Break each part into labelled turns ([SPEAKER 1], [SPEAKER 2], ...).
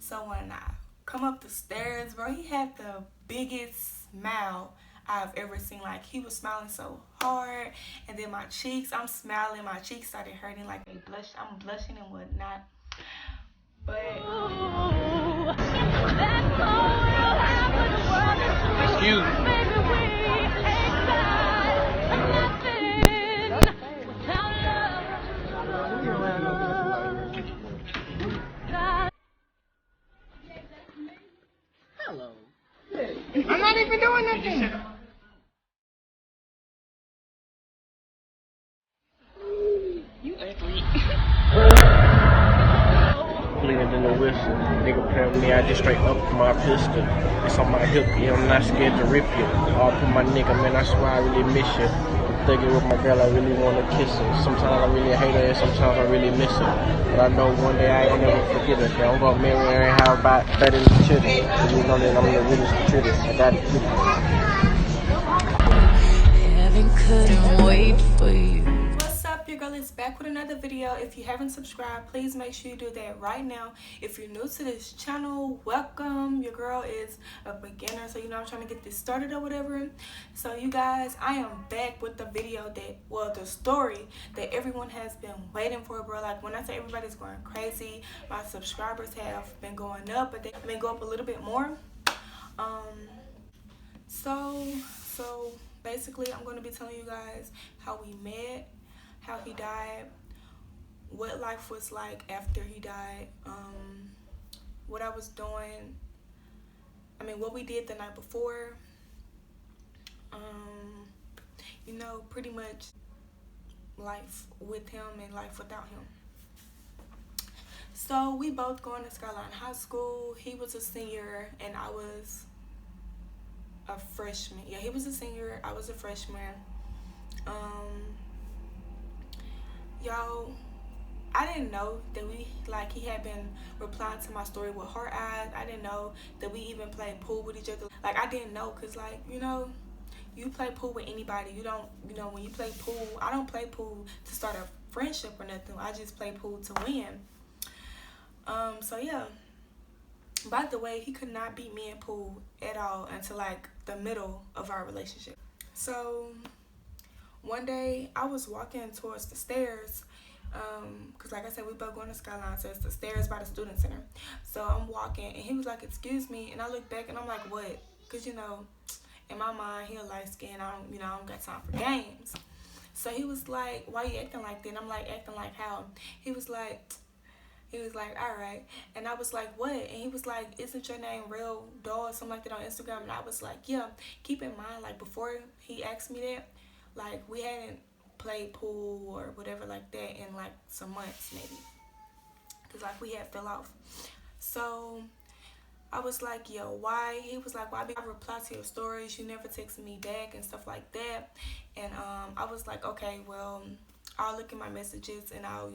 [SPEAKER 1] So when I come up the stairs, bro, he had the biggest smile I've ever seen. Like, he was smiling so hard, and then my cheeks, I'm smiling, my cheeks started hurting, like they blush, I'm blushing and whatnot. But
[SPEAKER 2] excuse me. Hello. I'm not even doing nothing. You ugly. Cleaner than a whistle. Nigga play with me, I just straight up my pistol. It's on my hip, yeah, I'm not scared to rip you. All for my nigga, man, I swear I really miss you. I'm thugging with my girl, I really wanna kiss her. Sometimes I really hate her, and sometimes I really miss her. But I know one day I ain't gonna never forget her. Yeah, I'm gonna marry her and have about 30 children. Cause you know that I'm the realest tritter. I got it.
[SPEAKER 3] Heaven couldn't wait for you.
[SPEAKER 1] what's up, your girl is back with another video. If you haven't subscribed, please make sure you do that right now. If you're new to this channel, welcome. Your girl is a beginner, so you know I'm trying to get this started or whatever. So you guys, I am back with the video that, well, the story that everyone has been waiting for, bro. Like, when I say everybody's going crazy, my subscribers have been going up, but they've been going up a little bit more. So basically, I'm going to be telling you guys how we met, how he died, what life was like after he died, what I was doing, what we did the night before, pretty much life with him and life without him. So we both going to Skyline High School. He was a senior and I was a freshman. Yeah, he was a senior, I was a freshman. Y'all, I didn't know that he had been replying to my story with heart eyes. I didn't know that we even played pool with each other. Like, I didn't know, because, you play pool with anybody. You don't, when you play pool, I don't play pool to start a friendship or nothing. I just play pool to win. So yeah. By the way, he could not beat me in pool at all until, the middle of our relationship. So one day I was walking towards the stairs, because like I said, we both going to Skyline, so it's the stairs by the student center. So I'm walking and he was like, excuse me, and I look back and I'm like, what? Because in my mind, he a light skin, I don't got time for games. So he was like, why you acting like that? And I'm like, acting like how? He was like, all right. And I was like, what? And he was like, isn't your name Real Doll, something like that on Instagram? And I was like, yeah. Keep in mind, before he asked me that, we hadn't played pool or whatever like that in some months maybe, because we had fell off. So I was like, yo, why? He was like, why? I reply to your stories, you never text me back and stuff like that. And I was like, okay, well, I'll look at my messages and I'll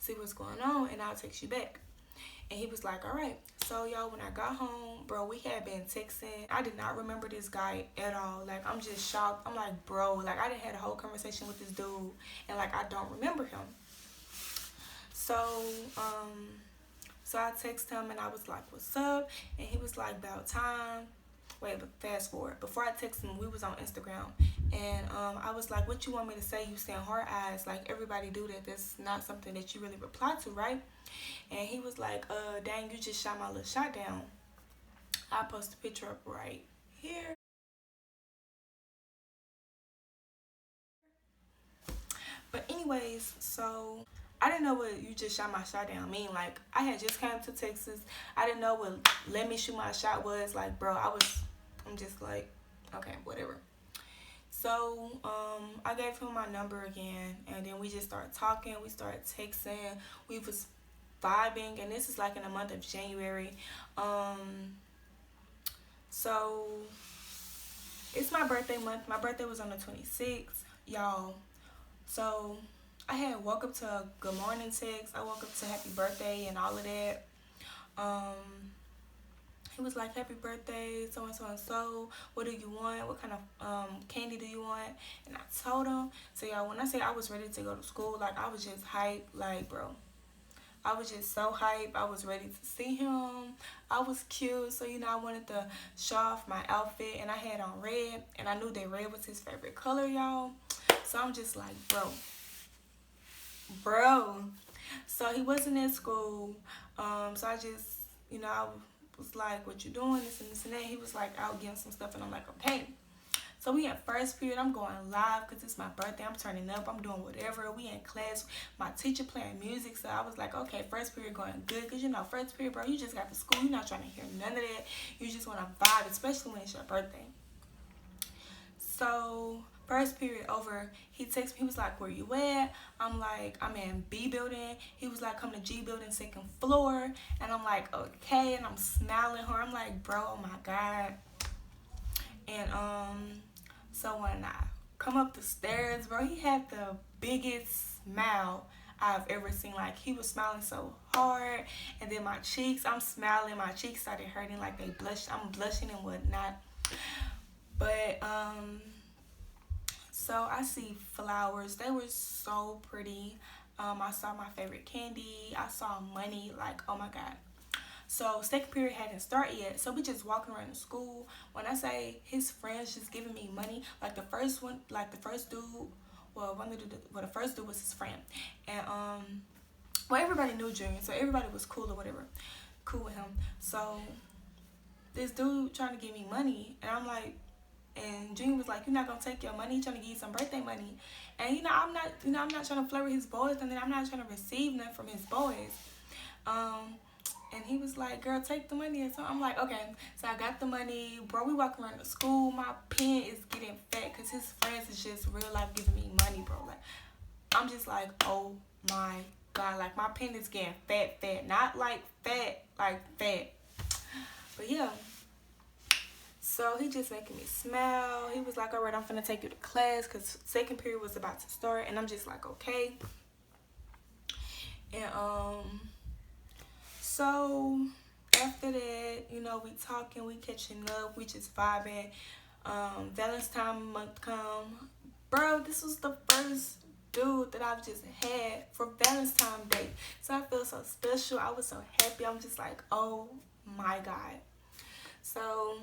[SPEAKER 1] see what's going on and I'll text you back. And he was like, all right. So y'all, when I got home, bro, we had been texting. I did not remember this guy at all. I'm just shocked. I'm like, bro, I done had a whole conversation with this dude and I don't remember him. So I texted him and I was like, what's up? And he was like, about time. Wait, but fast forward. Before I texted him, we was on Instagram. And I was like, what you want me to say? You saying heart eyes. Everybody do that. That's not something that you really reply to, right? And he was like, dang, you just shot my little shot down. I post a picture up right here. But anyways, so I didn't know what you just shot my shot down mean. I had just come to Texas. I didn't know what let me shoot my shot was. Bro, I'm just like, okay, whatever. So I gave him my number again, and then we just started talking. We started texting. We was vibing, and this is in the month of January. So it's my birthday month. My birthday was on the 26th, y'all. So I had woke up to a good morning text. I woke up to happy birthday and all of that. He was like, happy birthday, so and so and so. What do you want? What kind of candy do you want? And I told him. So y'all, when I say I was ready to go to school, I was just hyped. Bro, I was just so hyped. I was ready to see him. I was cute, so I wanted to show off my outfit, and I had on red, and I knew that red was his favorite color, y'all. So I'm just like, bro. So he wasn't in school. So I just, I was like, what you doing? This and this and that. He was like out getting some stuff, and I'm like, okay. So we in first period. I'm going live because it's my birthday. I'm turning up. I'm doing whatever. We in class. My teacher playing music. So I was like, okay, first period going good. Because, first period, bro, you just got to school. You're not trying to hear none of that. You just want to vibe, especially when it's your birthday. So first period over, he texted me. He was like, where you at? I'm like, I'm in B building. He was like, come to G building, 2nd floor. And I'm like, okay. And I'm smiling her. I'm like, bro, oh my God. And so when I come up the stairs, bro, he had the biggest smile I've ever seen. Like, he was smiling so hard, and then my cheeks, I'm smiling, my cheeks started hurting, like they blushed. I'm blushing and whatnot. But so I see flowers. They were so pretty. I saw my favorite candy. I saw money. Like, oh my God. So 2nd period hadn't started yet, so we just walking around the school. When I say his friends just giving me money, like the first dude, the first dude was his friend, and everybody knew Junior, so everybody was cool or whatever, cool with him. So this dude trying to give me money, and I'm like, and Junior was like, you're not gonna take your money, he's trying to give you some birthday money, and I'm not trying to flirt with his boys, and then I'm not trying to receive nothing from his boys. And he was like, girl, take the money. And so I'm like, okay. So I got the money. Bro, we walk around the school. My pen is getting fat because his friends is just real life giving me money, bro. Like, I'm just like, oh my God. Like, my pen is getting fat. Not like fat, like fat. But yeah. So he just making me smile. He was like, all right, I'm finna take you to class because 2nd period was about to start. And I'm just like, okay. And, so after that, we talking, we catching up, we just vibing. Valentine month come. Bro, this was the first dude that I've just had for Valentine's Day. So I feel so special. I was so happy. I'm just like, oh my God. So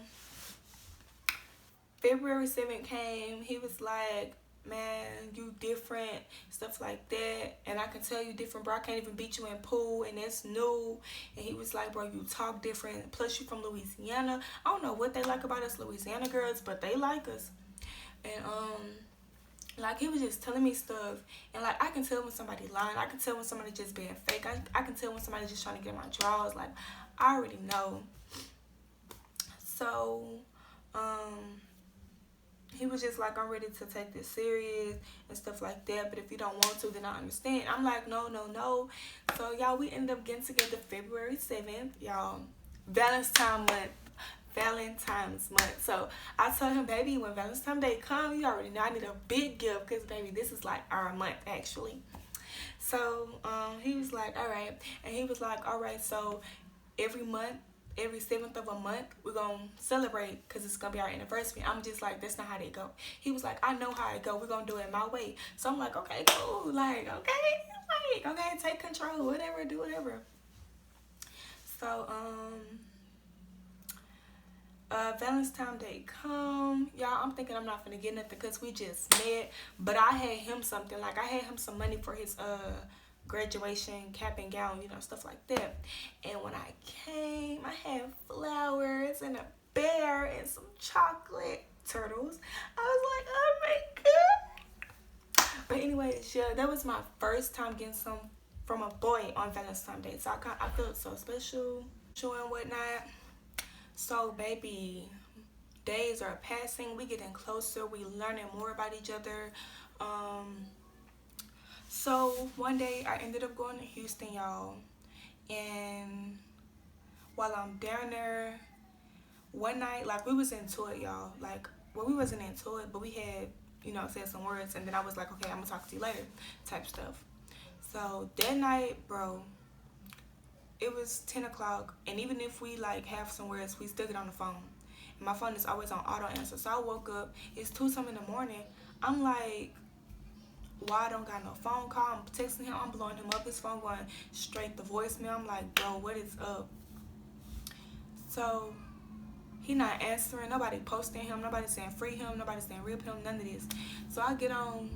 [SPEAKER 1] February 7th came. He was like, man, you different, stuff like that, and I can tell you different, bro. I can't even beat you in pool, and that's new. And he was like, bro, you talk different, plus you from Louisiana. I don't know what they like about us Louisiana girls, but they like us. And like, he was just telling me stuff, and like, I can tell when somebody lying. I can tell when somebody just being fake. I can tell when somebody just trying to get my draws. Like, I already know. So he was just like, I'm ready to take this serious and stuff like that. But if you don't want to, then I understand. I'm like, no. So, y'all, we ended up getting together February 7th. Y'all, Valentine's month. So, I told him, baby, when Valentine's Day come, you already know I need a big gift. Because, baby, this is like our month, actually. So, he was like, all right. And he was like, all right, so every 7th of a month, we're going to celebrate because it's going to be our anniversary. I'm just like, that's not how they go. He was like, I know how it go. We're going to do it my way. So I'm like, okay, cool. Like, okay, take control. Whatever, do whatever. So, Valentine's Day come. Y'all, I'm thinking I'm not going to get nothing because we just met. But I had him something. Like, I had him some money for his, graduation cap and gown, stuff like that. And when I came, I had flowers and a bear and some chocolate turtles. I was like, oh my God. But anyways, yeah, that was my first time getting some from a boy on Valentine's Day. So I felt so special and whatnot. So baby, days are passing, we getting closer, we learning more about each other. So one day I ended up going to Houston, y'all, and while I'm down there, one night, like, we was into it, y'all. Like, well, we wasn't into it, but we had, said some words, and then I was like, okay, I'm gonna talk to you later, type stuff. So that night, bro, it was 10 o'clock, and even if we like have some words, we still get on the phone. And my phone is always on auto answer. So I woke up, it's 2 something in the morning. I'm like, why I don't got no phone call. I'm texting him, I'm blowing him up, his phone going straight to voicemail. I'm like, bro, what is up? So he not answering, nobody posting him, nobody saying free him, nobody saying rip him, none of this. So I get on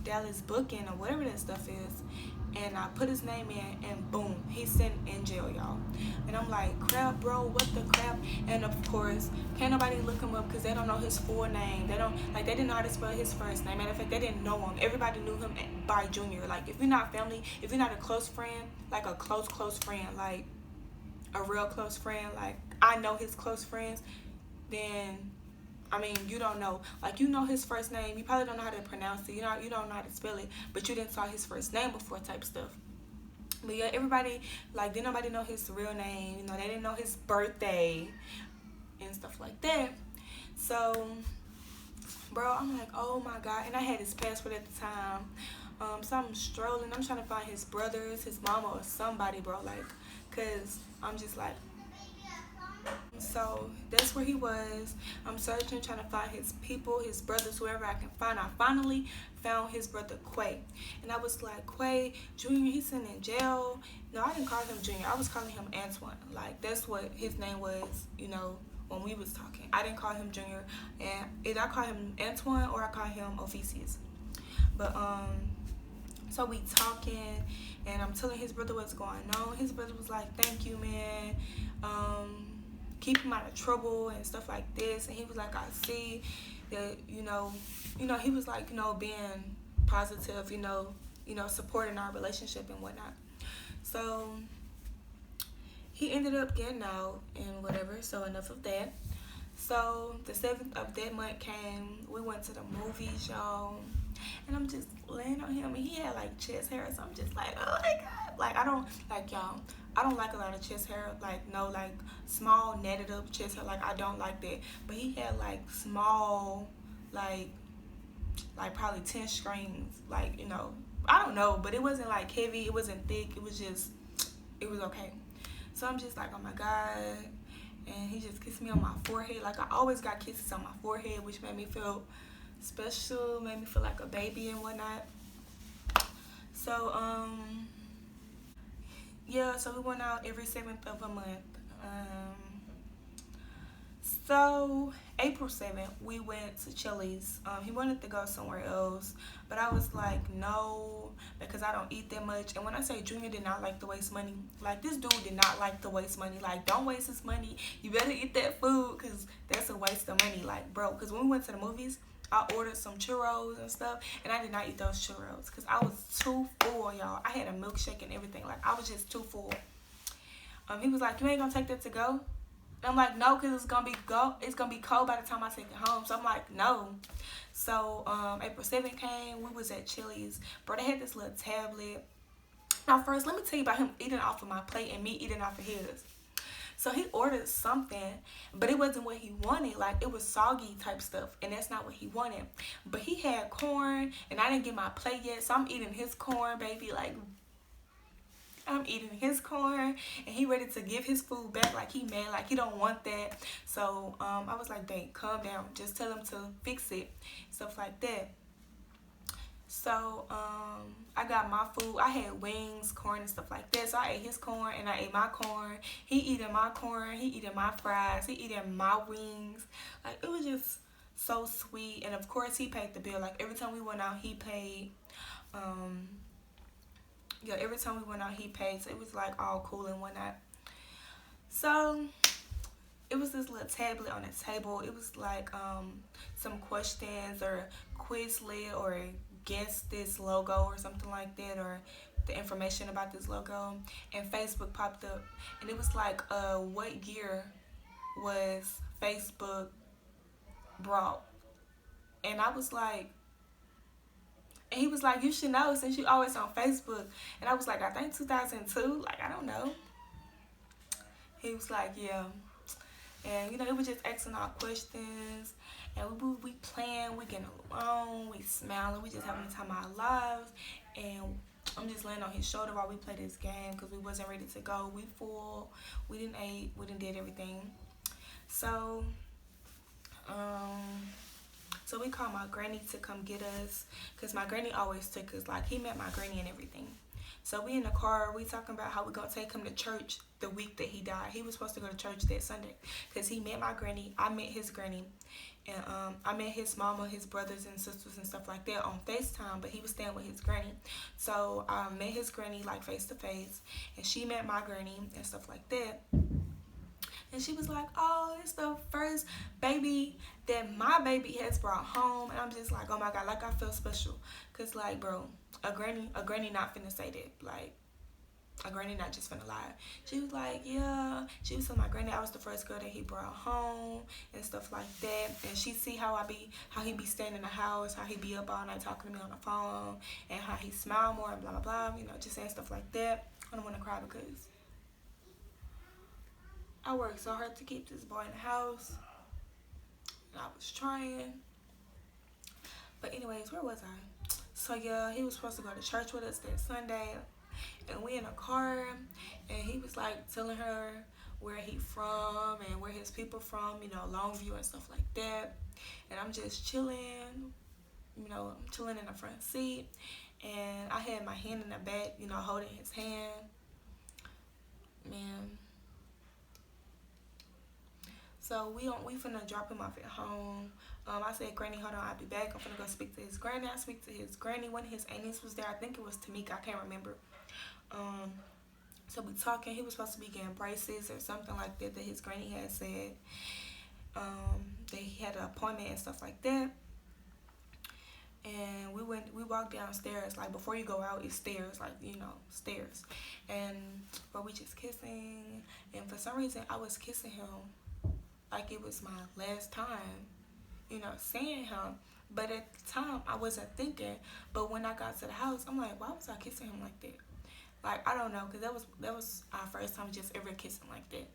[SPEAKER 1] Dallas booking or whatever that stuff is, and I put his name in, and boom, he's sitting in jail, y'all. And I'm like, crap, bro, what the crap? And of course, can't nobody look him up because they don't know his full name. They didn't know how to spell his first name. Matter of fact, they didn't know him. Everybody knew him by Junior. Like, if you're not family, if you're not a close friend, like a close friend, like a real close friend, like I know his close friends, then I mean, you don't know. Like, you know his first name. You probably don't know how to pronounce it. You don't know how to spell it. But you didn't saw his first name before type stuff. But yeah, everybody, like, didn't nobody know his real name. You know, they didn't know his birthday and stuff like that. So, bro, I'm like, oh my God. And I had his passport at the time. So I'm strolling. I'm trying to find his brothers, his mama, or somebody, bro. Like, because I'm just like, so that's where he was. I'm searching, trying to find his people, his brothers, whoever I can find. I finally found his brother Quay, and I was like, Quay Junior, he's sitting in jail. No, I didn't call him Junior. I was calling him Antoine. Like, that's what his name was, you know, when we was talking. I didn't call him Junior, and either I call him Antoine or I call him Ophesius. But so we talking, and I'm telling his brother what's going on. His brother was like, thank you, man. Keep him out of trouble and stuff like this. And he was like, I see that, you know, he was like, being positive, supporting our relationship and whatnot. So he ended up getting out and whatever. So enough of that. So the 7th of that month came. We went to the movies, y'all. And I'm just laying on him, and he had like chest hair. So I'm just like, oh my God. Like, I don't like, y'all, I don't like a lot of chest hair. Like, no, like small netted up chest hair. Like, I don't like that. But he had like small, like probably 10 strings. Like, I don't know. But it wasn't like heavy. It wasn't thick. It was okay. So I'm just like, oh my God. And he just kissed me on my forehead. Like, I always got kisses on my forehead, which made me feel special, made me feel like a baby and whatnot. So yeah, so we went out every 7th of a month. So April 7th, we went to Chili's. He wanted to go somewhere else, but I was like, no, because I don't eat that much. And when I say Junior did not like to waste money, like, this dude did not like to waste money. Like, don't waste his money. You better eat that food, because that's a waste of money. Like, bro, because when we went to the movies, I ordered some churros and stuff, and I did not eat those churros because I was too full, y'all. I had a milkshake and everything. Like, I was just too full. He was like, you ain't gonna take that to go? And I'm like, no, because it's gonna be cold by the time I take it home. So I'm like, no. So April 7th came. We was at Chili's. Bro, they had this little tablet. Now, first, let me tell you about him eating off of my plate and me eating off of his. So he ordered something, but it wasn't what he wanted. Like, it was soggy type stuff, and that's not what he wanted. But he had corn, and I didn't get my plate yet, so I'm eating his corn, baby. Like, I'm eating his corn, and he ready to give his food back. Like, he mad, like he don't want that. So I was like, babe, calm down. Just tell him to fix it, stuff like that. So I got my food. I had wings, corn, and stuff like that. So I ate his corn, and I ate my corn. He eating my corn. He eating my fries. He eating my wings. Like, it was just so sweet. And of course, he paid the bill. Like, every time we went out, he paid. Yeah, every time we went out, he paid. So it was like all cool and whatnot. So it was this little tablet on the table. It was like some questions or Quizlet or guess this logo or something like that, or the information about this logo. And Facebook popped up, and it was like, what year was Facebook brought? And I was like, and he was like, you should know since you always on Facebook. And I was like, I think 2002. Like, I don't know. He was like, yeah. And, it was just asking our questions. And we playing, we getting along, we smiling, we just having the time of our lives. And I'm just laying on his shoulder while we play this game because we wasn't ready to go. We full. We didn't eat. We didn't did everything. So So we called my granny to come get us, because my granny always took us. Like, he met my granny and everything. So we in the car, we talking about how we gonna take him to church the week that he died. He was supposed to go to church that Sunday, because he met my granny, I met his granny, and I met his mama, his brothers and sisters and stuff like that on FaceTime, but he was staying with his granny. So I met his granny like face to face, and she met my granny and stuff like that. And she was like, oh, it's the first baby that my baby has brought home. And I'm just like, oh my God, like I feel special. Cause like, bro, a granny not finna say that. Like, a granny not just finna lie. She was like, yeah. She was telling my granny I was the first girl that he brought home and stuff like that. And she see how he be staying in the house, how he be up all night talking to me on the phone, and how he smile more and blah, blah, blah. You know, just saying stuff like that. I don't want to cry because I worked so hard to keep this boy in the house. And I was trying. But anyways, where was I? So yeah, he was supposed to go to church with us that Sunday. And we in a car. And he was like telling her where he from and where his people from. You know, Longview and stuff like that. And I'm just chilling. You know, I'm chilling in the front seat. And I had my hand in the back, you know, holding his hand. Man. So we finna drop him off at home. I said, Granny, hold on, I'll be back. I'm finna go speak to his granny. I speak to his granny. One of his aunties was there. I think it was Tamika. I can't remember. So we talking. He was supposed to be getting braces or something like that his granny had said. That he had an appointment and stuff like that. And we walked downstairs. Like, before you go out, it's stairs. Like, you know, stairs. And, but we just kissing. And for some reason, I was kissing him like it was my last time, you know, seeing him. But at the time, I wasn't thinking. But when I got to the house, I'm like, why was I kissing him like that? Like, I don't know, because that was our first time just ever kissing like that.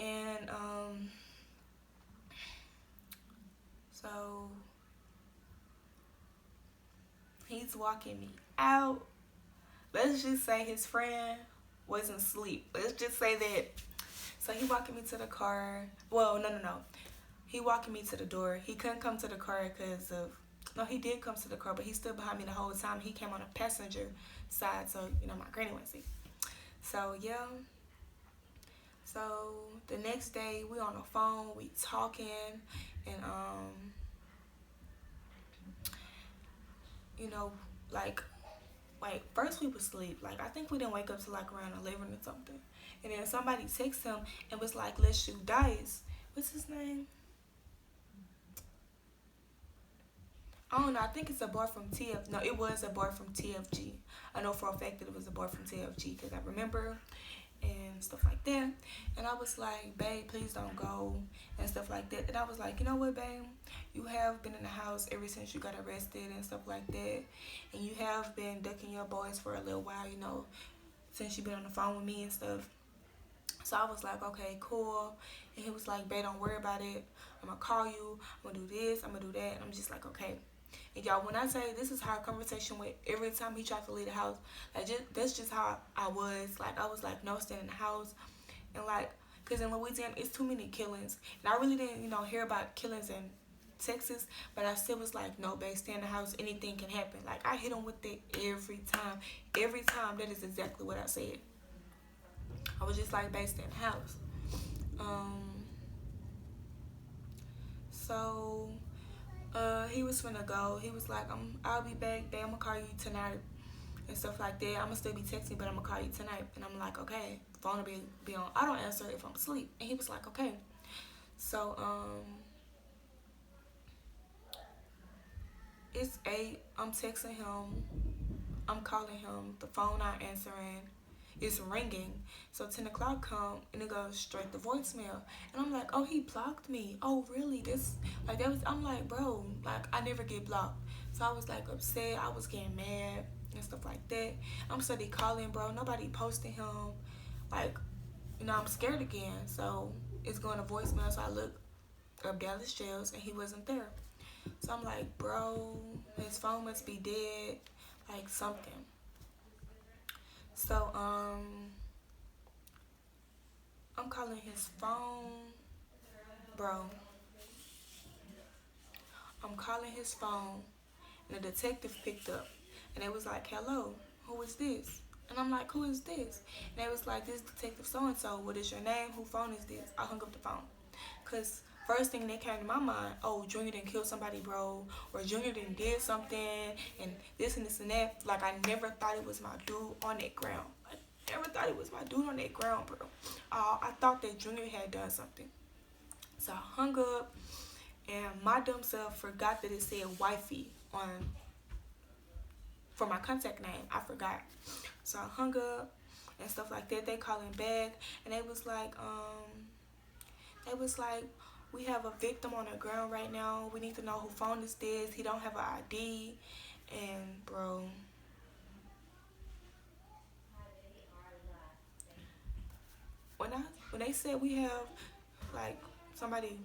[SPEAKER 1] And, so he's walking me out. Let's just say his friend wasn't asleep. Let's just say that. So he walking me to the car. Well, no. He walking me to the door. He couldn't come to the car because of... No, he did come to the car, but he stood behind me the whole time. He came on a passenger side, so, you know, my granny wouldn't see. So, yeah. So, the next day, we on the phone. We talking. And, you know, like... Like, first we was asleep. Like, I think we didn't wake up till, like, around 11 or something. And then somebody texted him and was like, let's shoot dice. What's his name? I don't know. I think it's a boy from TF. No, it was a boy from TFG. I know for a fact that it was a boy from TFG because I remember and stuff like that. And I was like, babe, please don't go and stuff like that. And I was like, you know what, babe? You have been in the house ever since you got arrested and stuff like that. And you have been ducking your boys for a little while, you know, since you've been on the phone with me and stuff. So I was like, okay, cool. And he was like, babe, don't worry about it. I'm going to call you. I'm going to do this. I'm going to do that. And I'm just like, okay. And y'all, when I say this is how a conversation went every time he tried to leave the house, like, that's just how I was. Like, I was like, no, stay in the house. And like, because in Louisiana, it's too many killings. And I really didn't, you know, hear about killings in Texas, but I still was like, no, babe, stay in the house. Anything can happen. Like, I hit him with it every time. Every time, that is exactly what I said. I was just like, babe, stay in the house. So he was finna go. He was like, I'll be back, babe. I'm gonna call you tonight and stuff like that. I'm gonna still be texting, but I'm gonna call you tonight. And I'm like, okay. Phone will be on. I don't answer if I'm asleep. And he was like, okay. So it's 8. I'm texting him. I'm calling him. The phone not answering. It's ringing. So 10 o'clock come and it goes straight to voicemail. And I'm like, oh, he blocked me. Oh, really? I'm like, bro, like, I never get blocked. So I was like upset. I was getting mad and stuff like that. I'm steady calling, bro. Nobody posted him. Like, you know, I'm scared again. So it's going to voicemail. So I look up Dallas jails and he wasn't there. So I'm like, bro, his phone must be dead. Like, something. So, I'm calling his phone, bro. I'm calling his phone, and the detective picked up, and they was like, "Hello, who is this?" And I'm like, "Who is this?" And they was like, "This Detective so and so. What is your name? Who phone is this?" I hung up the phone, cause first thing that came to my mind, oh, Junior didn't kill somebody, bro, or Junior didn't did something, and this and this and that. Like I never thought it was my dude on that ground. I never thought it was my dude on that ground, bro. I thought that Junior had done something. So I hung up, and my dumb self forgot that it said wifey on for my contact name. I forgot. So I hung up and stuff like that. They calling back, and they was like, we have a victim on the ground right now. We need to know who phone is this. He don't have an ID, and bro, when I when they said we have like somebody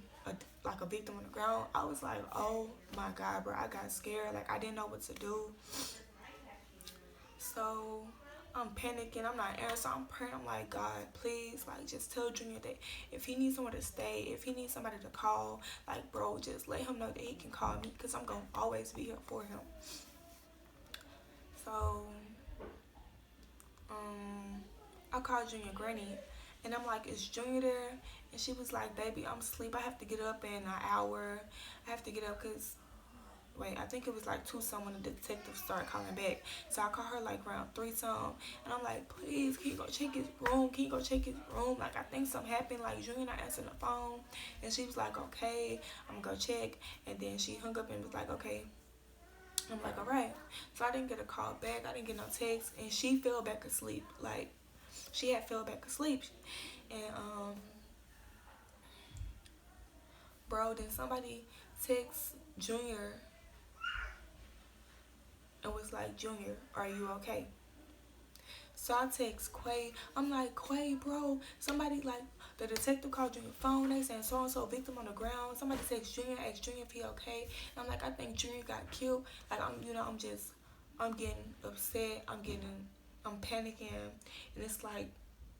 [SPEAKER 1] like a victim on the ground, I was like, oh my god, bro, I got scared. Like I didn't know what to do. So I'm panicking. I'm not answering. So I'm praying. I'm like, God, please, like, just tell Junior that if he needs somewhere to stay, if he needs somebody to call, like, bro, just let him know that he can call me, because I'm gonna always be here for him. So I called Junior Granny, and I'm like, is Junior there? And she was like, baby, I'm asleep. I have to get up in an hour. I have to get up because wait, I think it was like 2 something when the detective started calling back. So I called her like around 3 something, and I'm like, please, can you go check his room? Can you go check his room? Like I think something happened. Like Junior not answering the phone, and she was like, okay, I'm gonna go check. And then she hung up and was like, okay. I'm like, all right. So I didn't get a call back. I didn't get no text, and she fell back asleep. Like she had fell back asleep, and bro, then somebody text Junior and was like, Junior, are you okay? So I text Quay. I'm like, Quay, bro, somebody like the detective called Junior phone. They saying so and so victim on the ground. Somebody text Junior, asked Junior if he okay. And I'm like, I think Junior got killed. Like I'm getting upset. I'm panicking, and it's like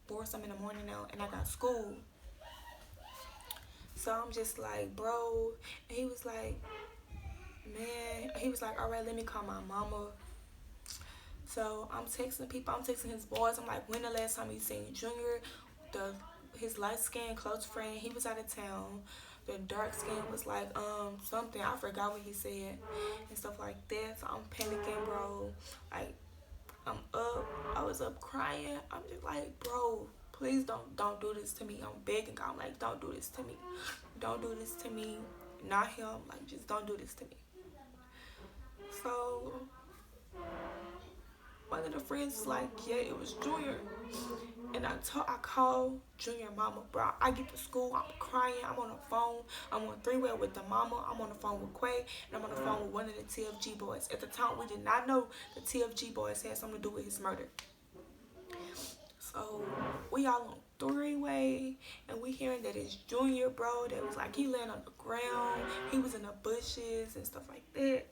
[SPEAKER 1] 4 something in the morning now, and I got school. So I'm just like, bro, and he was like, man, he was like, all right, let me call my mama. So I'm texting people, I'm texting his boys. I'm like, when the last time you seen Junior? His light skinned close friend, he was out of town. The dark skin was like something, I forgot what he said and stuff like that. So I'm panicking, bro. Like I'm up, I was up crying. I'm just like, bro, please don't do this to me. I'm begging God, I'm like, don't do this to me. Don't do this to me. Not him. Like just don't do this to me. So one of the friends was like, yeah, it was Junior. And I called Junior mama, bro. I get to school, I'm crying, I'm on the phone. I'm on 3-way with the mama, I'm on the phone with Quay, and I'm on the phone with one of the TFG boys. At the time, we did not know the TFG boys had something to do with his murder. So we all on 3-way, and we hearing that it's Junior, bro. That was like he laying on the ground, he was in the bushes and stuff like that.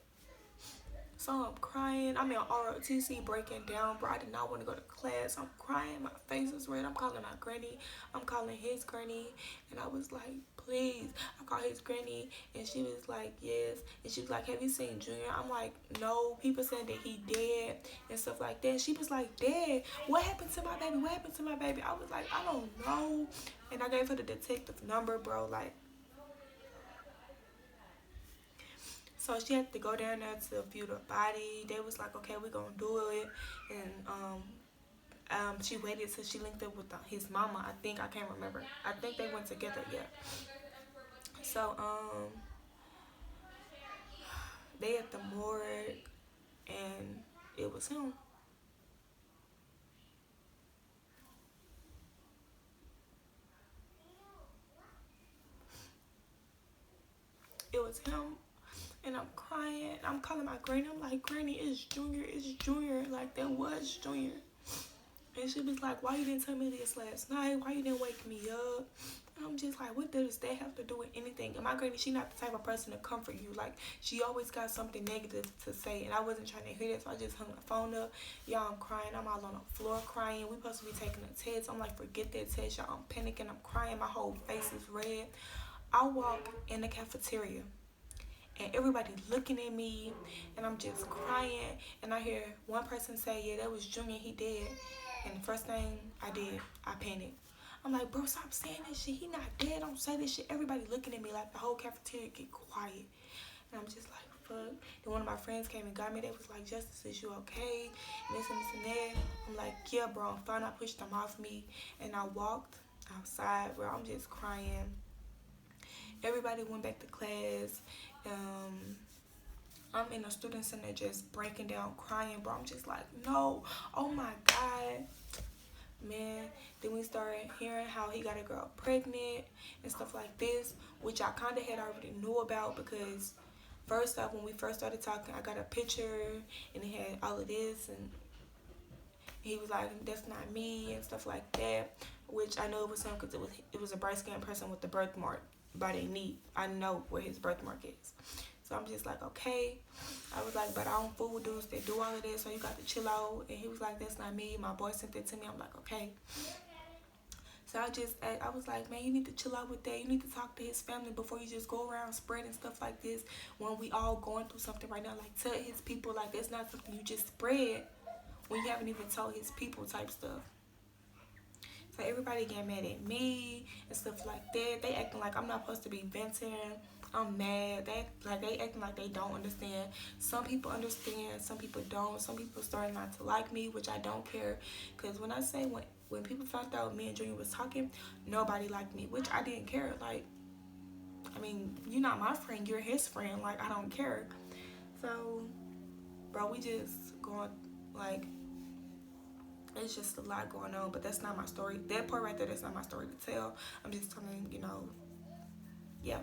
[SPEAKER 1] So I'm crying. I'm in ROTC breaking down, bro. I did not want to go to class. I'm crying. My face is red. I'm calling my granny. I'm calling his granny. And I was like, please. I called his granny, and she was like, yes. And she was like, have you seen Junior? I'm like, no. People saying that he dead and stuff like that. And she was like, dead? What happened to my baby? What happened to my baby? I was like, I don't know. And I gave her the detective number, bro. Like, so she had to go down there to view the body. They was like, okay, we're going to do it. And she waited till she linked up with his mama. I can't remember. I think they went together, yeah. So, they at the morgue, and it was him. It was him. And I'm crying. I'm calling my granny. I'm like, Granny, it's Junior. It's Junior. Like, that was Junior. And she was like, why you didn't tell me this last night? Why you didn't wake me up? And I'm just like, what does that have to do with anything? And my granny, she not the type of person to comfort you. Like, she always got something negative to say. And I wasn't trying to hear that, so I just hung the phone up. Y'all, I'm crying. I'm all on the floor crying. We supposed to be taking a test. I'm like, forget that test, y'all. I'm panicking. I'm crying. My whole face is red. I walk in the cafeteria, and everybody looking at me, and I'm just crying. And I hear one person say, "Yeah, that was Junior. He dead." And the first thing I did, I panicked. I'm like, "Bro, stop saying that shit. He not dead. Don't say this shit." Everybody looking at me like the whole cafeteria get quiet. And I'm just like, fuck. Then one of my friends came and got me. They was like, "Justice, is you okay?" And this and this and that. I'm like, "Yeah, bro, I'm fine." I pushed them off me. And I walked outside, bro. I'm just crying. Everybody went back to class. I'm in the student center just breaking down, crying, bro. I'm just like, no. Oh, my God. Man, then we started hearing how he got a girl pregnant and stuff like this, which I kind of had already knew about because first off, when we first started talking, I got a picture and it had all of this, and he was like, "That's not me," and stuff like that, which I know it was him because it was a bright skinned person with the birthmark by their knee. I know where his birthmark is. So I'm just like, okay. I was like, "But I don't fool with dudes that do all of this, so you got to chill out." And he was like, "That's not me. My boy sent it to me." I'm like, okay. So I was like, "Man, you need to chill out with that. You need to talk to his family before you just go around spreading stuff like this when we all going through something right now. Like, tell his people, like, that's not something you just spread when you haven't even told his people," type stuff. So everybody getting mad at me and stuff like that. They acting like I'm not supposed to be venting. I'm mad. They acting like they don't understand. Some people understand, some people don't. Some people starting not to like me, which I don't care. Cause when I say when people found out me and Junior was talking, nobody liked me, which I didn't care. Like, I mean, you're not my friend, you're his friend. Like, I don't care. So, bro, we just going like, it's just a lot going on, but that's not my story. That part right there, that's not my story to tell. I'm just telling, yeah.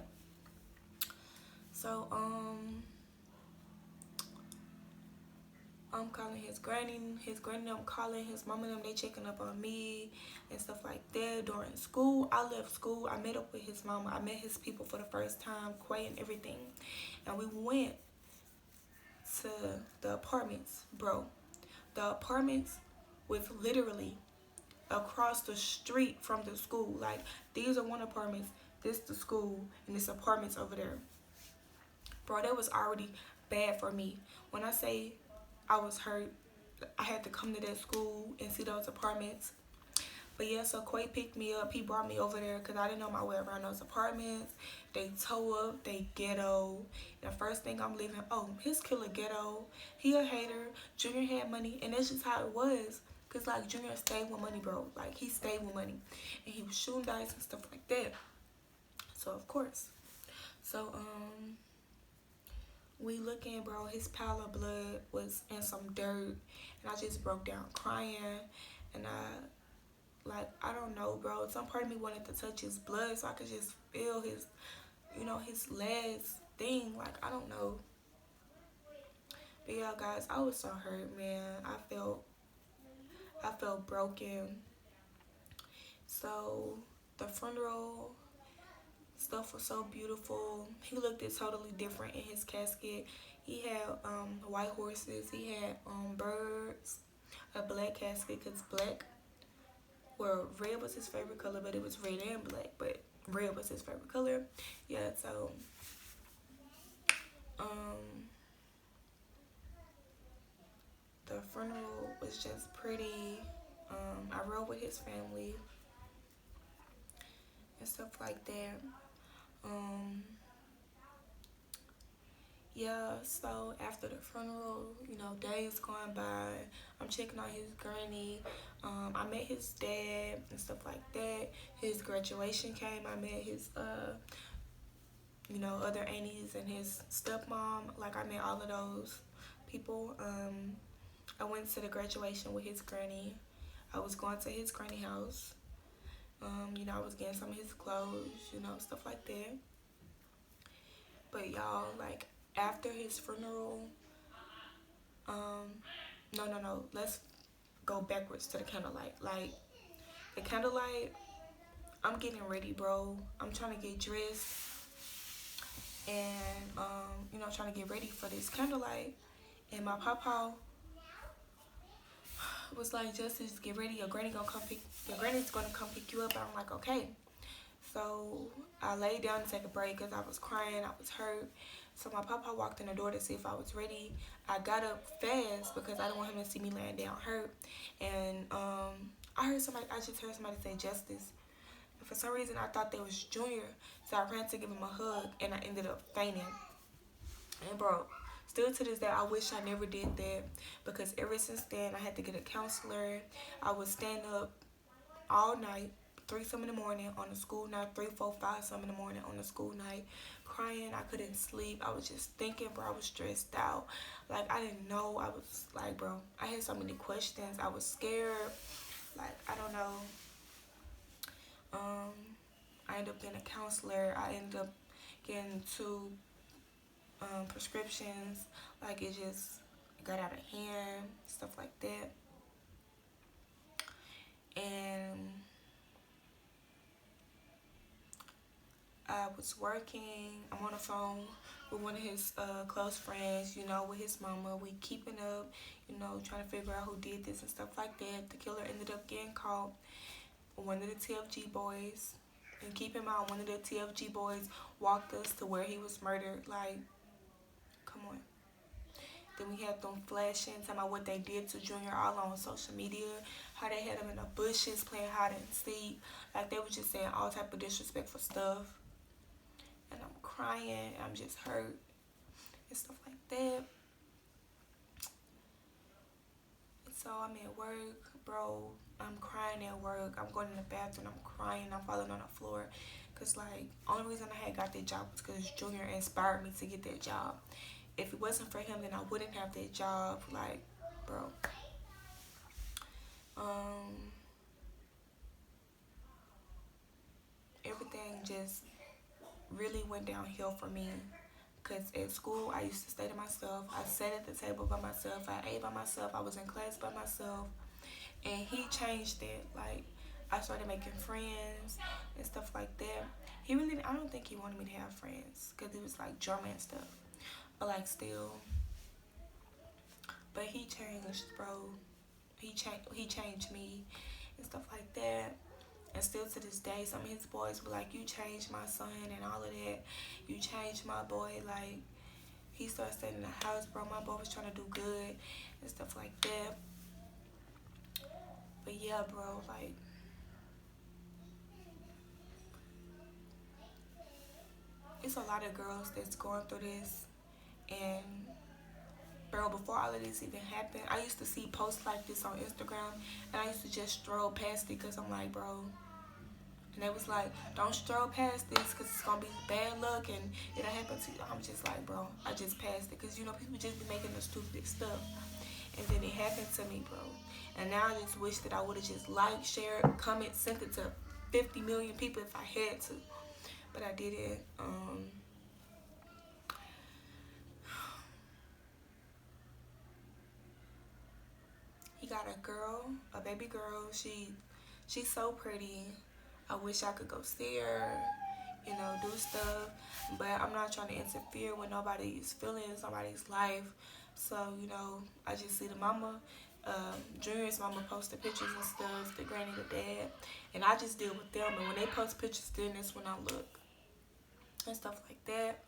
[SPEAKER 1] So, I'm calling his granny, them calling his mama, them, they checking up on me and stuff like that. During school, I left school, I met up with his mama, I met his people for the first time, Quay and everything. And we went to the apartments, bro. The apartments with literally across the street from the school. Like, these are one apartments, this the school, and this apartments over there. Bro, that was already bad for me. When I say I was hurt, I had to come to that school and see those apartments. But yeah, so Quay picked me up. He brought me over there because I didn't know my way around those apartments. They toe up, they ghetto. The first thing I'm leaving, oh, his killer ghetto. He a hater. Junior had money, and that's just how it was. Cause like Junior stayed with money, bro. Like, he stayed with money, and he was shooting dice and stuff like that. So of course, so we looking, bro. His pile of blood was in some dirt, and I just broke down crying, and I don't know, bro. Some part of me wanted to touch his blood so I could just feel his, his last thing. Like, I don't know. But yeah, guys, I was so hurt, man. I felt broken. So the funeral stuff was so beautiful. He looked it totally different in his casket. He had white horses. He had birds. A black casket, because black, well, red was his favorite color, but it was red and black, but red was his favorite color. Yeah, so the funeral was just pretty. I rode with his family and stuff like that. Yeah, so after the funeral, days going by, I'm checking on his granny. I met his dad and stuff like that. His graduation came. I met his, other aunties and his stepmom. Like, I met all of those people. I went to the graduation with his granny. I was going to his granny house. I was getting some of his clothes, stuff like that. But y'all, like, after his funeral, no, let's go backwards to the candlelight. Like, the candlelight, I'm getting ready, bro. I'm trying to get dressed and, trying to get ready for this candlelight. And my papa was like, "Justice, get ready. Your granny's gonna come pick you up." I'm like, okay. So I laid down to take a break because I was crying, I was hurt. So my papa walked in the door to see if I was ready. I got up fast because I didn't want him to see me laying down hurt. And I just heard somebody say justice. And for some reason I thought that was Junior. So I ran to give him a hug and I ended up fainting. And bro, still to this day, I wish I never did that because ever since then, I had to get a counselor. I would stand up all night, 3 some in the morning on a school night, 3, 4, 5 some in the morning on a school night, crying. I couldn't sleep. I was just thinking, bro. I was stressed out. Like I didn't know. I was like, bro, I had so many questions. I was scared. Like I don't know. Um, I ended up getting a counselor. I ended up getting 2 prescriptions. Like it just got out of hand, stuff like that. And I was working. I'm on the phone with one of his close friends, with his mama. We keeping up, trying to figure out who did this and stuff like that. The killer ended up getting caught. One of the TFG boys. And keep in mind, one of the TFG boys walked us to where he was murdered. Like, come on. Then we had them flashing, talking about what they did to Junior all on social media, how they had him in the bushes playing hide and seek. Like they were just saying all type of disrespectful stuff. And I'm crying, I'm just hurt and stuff like that. And so I'm at work, bro. I'm crying at work. I'm going in the bathroom, I'm crying, I'm falling on the floor. Cause like, only reason I had got that job was because Junior inspired me to get that job. If it wasn't for him, then I wouldn't have that job. Like, bro. Everything just really went downhill for me. Because at school, I used to stay to myself. I sat at the table by myself. I ate by myself. I was in class by myself. And he changed it. Like, I started making friends and stuff like that. I don't think he wanted me to have friends. Because it was like drama and stuff. But like, still. But he changed, bro. He changed me and stuff like that. And still to this day, some of his boys were like, you changed my son and all of that. You changed my boy. Like, he started staying in the house, bro. My boy was trying to do good and stuff like that. But yeah, bro, like, it's a lot of girls that's going through this. And bro, before all of this even happened, I used to see posts like this on Instagram, and I used to just stroll past it because I'm like, bro. And they was like, don't stroll past this because it's going to be bad luck and it'll happen to you. I'm just like, bro, I just passed it because, people just be making the stupid stuff. And then it happened to me, bro. And now I just wish that I would have just liked, shared, comment, sent it to 50 million people if I had to. But I didn't. He got a girl, a baby girl. She's so pretty. I wish I could go see her, do stuff. But I'm not trying to interfere with nobody's feelings, nobody's life. So, I just see the mama, Junior's mama posted pictures and stuff, the granny, the dad. And I just deal with them. And when they post pictures, then that's when I look. And stuff like that.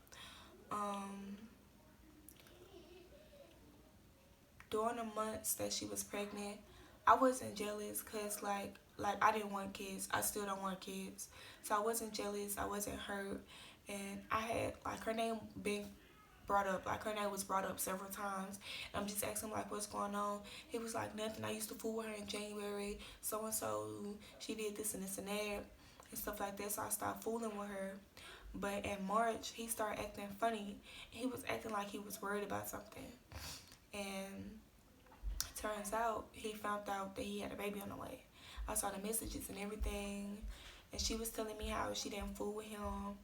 [SPEAKER 1] During the months that she was pregnant, I wasn't jealous because like I didn't want kids. I still don't want kids. So I wasn't jealous. I wasn't hurt. And I had like her name being brought up. Like her name was brought up several times. And I'm just asking him like what's going on. He was like nothing. I used to fool with her in January. So and so she did this and this and that and stuff like that. So I stopped fooling with her. But in March he started acting funny. He was acting like he was worried about something. And turns out he found out that he had a baby on the way. I saw the messages and everything, and she was telling me how she didn't fool with him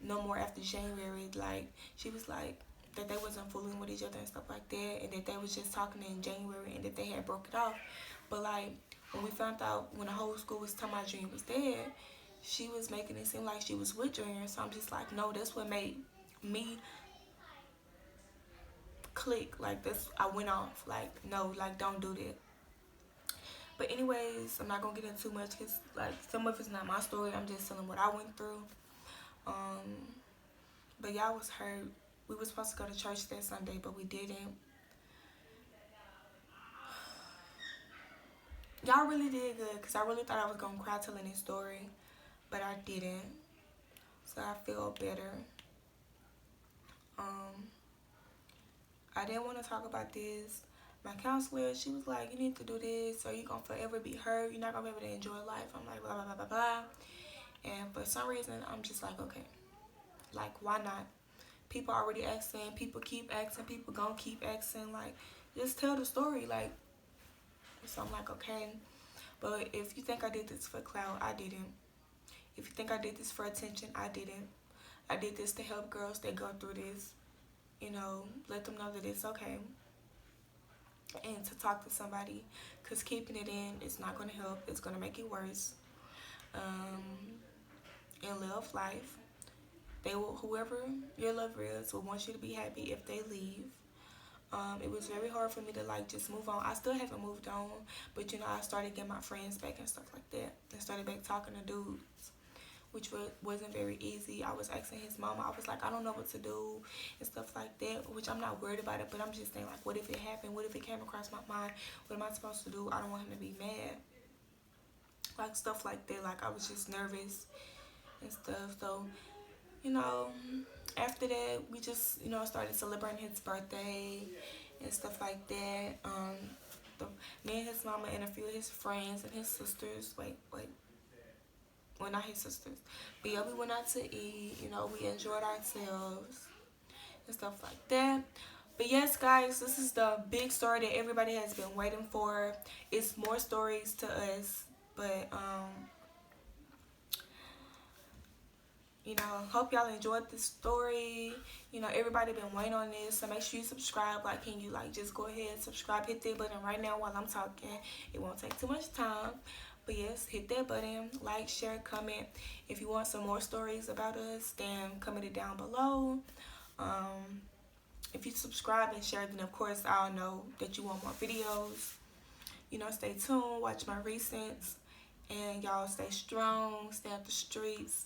[SPEAKER 1] no more after January. Like she was like that they wasn't fooling with each other and stuff like that, and that they was just talking in January and that they had broke it off. But like when we found out, when the whole school was talking about Junior was dead, she was making it seem like she was with Junior. So I'm just like, no, that's what made me click. Like this, I went off. Like no, like don't do that. But anyways, I'm not gonna get into too much because like some of it's not my story. I'm just telling what I went through. But y'all was hurt. We were supposed to go to church that Sunday, but we didn't. Y'all really did good because I really thought I was gonna cry telling this story, but I didn't. So I feel better. I didn't want to talk about this. My counselor, she was like, you need to do this or you're going to forever be hurt. You're not going to be able to enjoy life. I'm like, blah, blah, blah, blah, blah. And for some reason, I'm just like, okay. Like, why not? People already asking. People keep asking. People going to keep asking. Like, just tell the story. Like, so I'm like, okay. But if you think I did this for clout, I didn't. If you think I did this for attention, I didn't. I did this to help girls that go through this. You know, let them know that it's okay. And to talk to somebody. Because keeping it in is not going to help. It's going to make it worse. And live life. They will, whoever your lover is will want you to be happy if they leave. It was very hard for me to like just move on. I still haven't moved on, but you know, I started getting my friends back and stuff like that. I started back talking to dudes, which wasn't very easy. I was asking his mama. I was like, I don't know what to do and stuff like that, which I'm not worried about it, but I'm just saying like, what if it happened? What if it came across my mind? What am I supposed to do? I don't want him to be mad. Like stuff like that. Like I was just nervous and stuff. So, you know, after that, we just, you know, started celebrating his birthday and stuff like that. Me and his mama and a few of his friends and his sisters. Well, not his sisters. But yeah, we went out to eat. You know, we enjoyed ourselves and stuff like that. But yes, guys, this is the big story that everybody has been waiting for. It's more stories to us, but you know, hope y'all enjoyed this story. You know, everybody been waiting on this, so make sure you subscribe. Like, can you like just go ahead, subscribe, hit that button right now while I'm talking. It won't take too much time. But yes, hit that button, like, share, comment. If you want some more stories about us, then comment it down below. If you subscribe and share, then of course I'll know that you want more videos. You know, stay tuned, watch my recents, and y'all stay strong, stay out the streets.